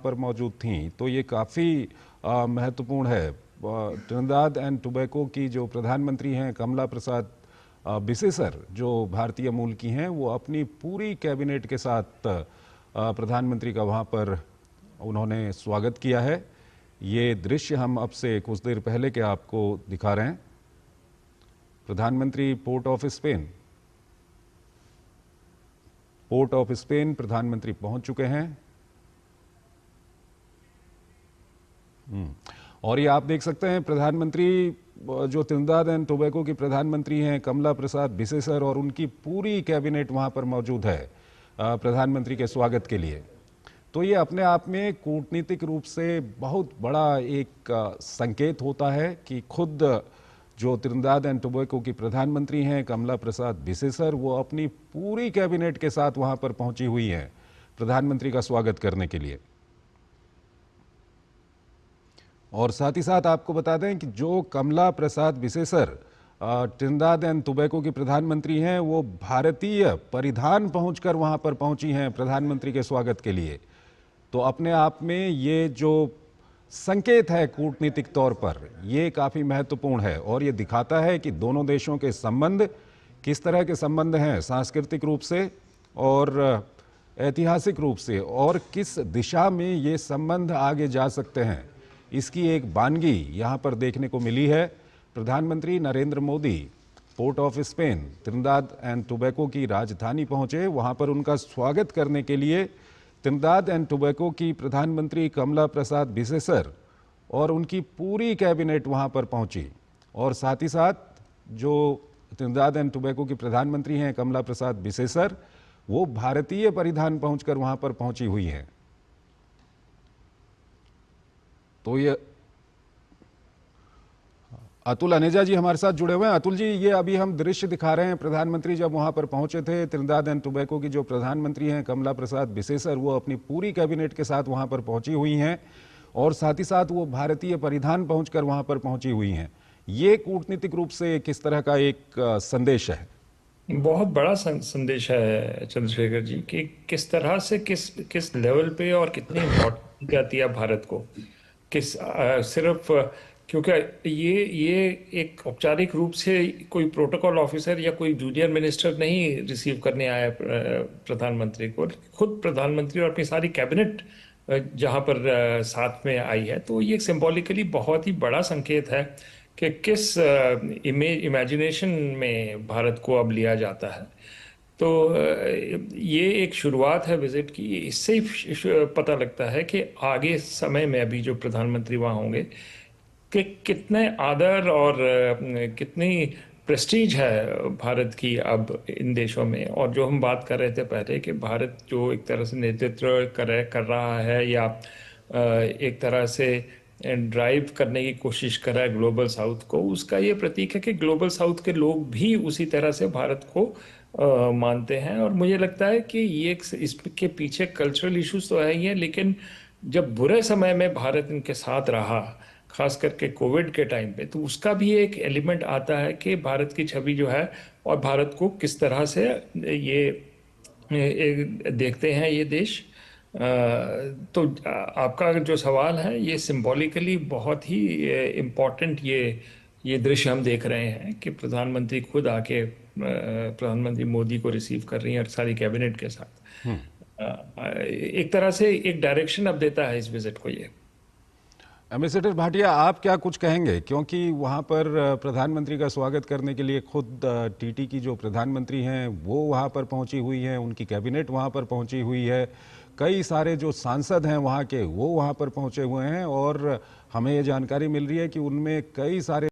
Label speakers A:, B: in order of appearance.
A: पर मौजूद थीं, तो ये काफ़ी महत्वपूर्ण है। ट्रिनिदाद एंड टोबैको की जो प्रधानमंत्री हैं कमला प्रसाद बिसेसर, जो भारतीय मूल की हैं, वो अपनी पूरी कैबिनेट के साथ प्रधानमंत्री का वहाँ पर उन्होंने स्वागत किया है। ये दृश्य हम अब से कुछ देर पहले के आपको दिखा रहे हैं। प्रधानमंत्री पोर्ट ऑफ स्पेन प्रधानमंत्री पहुंच चुके हैं। और ये आप देख सकते हैं प्रधानमंत्री जो ट्रिनिदाद एंड टोबैको की प्रधानमंत्री हैं कमला प्रसाद बिसेसर, और उनकी पूरी कैबिनेट वहां पर मौजूद है प्रधानमंत्री के स्वागत के लिए। तो ये अपने आप में कूटनीतिक रूप से बहुत बड़ा एक संकेत होता है कि खुद जो ट्रिनिदाद एंड टोबैको की प्रधानमंत्री हैं कमला प्रसाद बिसेसर, वो अपनी पूरी कैबिनेट के साथ वहां पर पहुंची हुई हैं प्रधानमंत्री का स्वागत करने के लिए। और साथ ही साथ आपको बता दें कि जो कमला प्रसाद बिसेसर ट्रिनिदाद एंड टोबैको की प्रधानमंत्री हैं, वो भारतीय परिधान पहुंचकर वहां पर पहुंची हैं प्रधानमंत्री के स्वागत के लिए। तो अपने आप में ये जो संकेत है कूटनीतिक तौर पर, ये काफ़ी महत्वपूर्ण है और ये दिखाता है कि दोनों देशों के संबंध किस तरह के संबंध हैं सांस्कृतिक रूप से और ऐतिहासिक रूप से, और किस दिशा में ये संबंध आगे जा सकते हैं, इसकी एक बानगी यहाँ पर देखने को मिली है। प्रधानमंत्री Narendra Modi port of Spain Trinidad and tobacco की राजधानी पहुँचे। वहाँ पर उनका स्वागत करने के लिए ट्रिनिदाद एंड टोबैको की प्रधानमंत्री कमला प्रसाद बिसेसर और उनकी पूरी कैबिनेट वहां पर पहुंची। और साथ ही साथ जो ट्रिनिदाद एंड टोबैको की प्रधानमंत्री हैं कमला प्रसाद बिसेसर, वो भारतीय परिधान पहुंचकर वहां पर पहुंची हुई हैं। तो ये अतुल अनेजा जी हमारे साथ जुड़े हुए हैं। अतुल जी, ये अभी हम दृश्य दिखा रहे हैं, प्रधानमंत्री जब वहां पर पहुंचे थे, ट्रिनिदाद एंड टोबैको की जो प्रधानमंत्री हैं कमला प्रसाद बिसेसर, वो अपनी पूरी कैबिनेट के साथ वहां पर पहुंची हुई हैं और साथ ही साथ वो भारतीय परिधान पहुंचकर वहां पर पहुंची हुई हैं। ये कूटनीतिक रूप से किस तरह का एक संदेश है?
B: बहुत बड़ा संदेश है चंद्रशेखर जी कि किस तरह से किस लेवल पे और कितनी इम्पोर्टेंस जाती है भारत को। सिर्फ क्योंकि ये एक औपचारिक रूप से कोई प्रोटोकॉल ऑफिसर या कोई जूनियर मिनिस्टर नहीं रिसीव करने आया प्रधानमंत्री को, खुद प्रधानमंत्री और अपनी सारी कैबिनेट जहां पर साथ में आई है। तो ये सिंबॉलिकली बहुत ही बड़ा संकेत है कि किस इमेजिनेशन में भारत को अब लिया जाता है। तो ये एक शुरुआत है विजिट की। इससे ही पता लगता है कि आगे समय में अभी जो प्रधानमंत्री वहाँ होंगे कि कितने आदर और कितनी प्रेस्टीज है भारत की अब इन देशों में। और जो हम बात कर रहे थे पहले कि भारत जो एक तरह से नेतृत्व कर रहा है या एक तरह से ड्राइव करने की कोशिश कर रहा है ग्लोबल साउथ को, उसका ये प्रतीक है कि ग्लोबल साउथ के लोग भी उसी तरह से भारत को मानते हैं। और मुझे लगता है कि ये इसके पीछे कल्चरल इश्यूज तो है ही है, लेकिन जब बुरे समय में भारत इनके साथ रहा, खास करके कोविड के टाइम पे, तो उसका भी एक एलिमेंट आता है कि भारत की छवि जो है और भारत को किस तरह से ये देखते हैं ये देश। तो आपका जो सवाल है ये सिंबॉलिकली बहुत ही इम्पोर्टेंट ये दृश्य हम देख रहे हैं कि प्रधानमंत्री खुद आके प्रधानमंत्री मोदी को रिसीव कर रही हैं और सारी कैबिनेट के साथ। एक तरह से एक डायरेक्शन अब देता है इस विजिट को ये।
A: एम्बेसडर भाटिया, आप क्या कुछ कहेंगे, क्योंकि वहाँ पर प्रधानमंत्री का स्वागत करने के लिए खुद टीटी की जो प्रधानमंत्री हैं वो वहाँ पर पहुँची हुई हैं, उनकी कैबिनेट वहाँ पर पहुँची हुई है, कई सारे जो सांसद हैं वहाँ के वो वहाँ पर पहुँचे हुए हैं, और हमें ये जानकारी मिल रही है कि उनमें कई सारे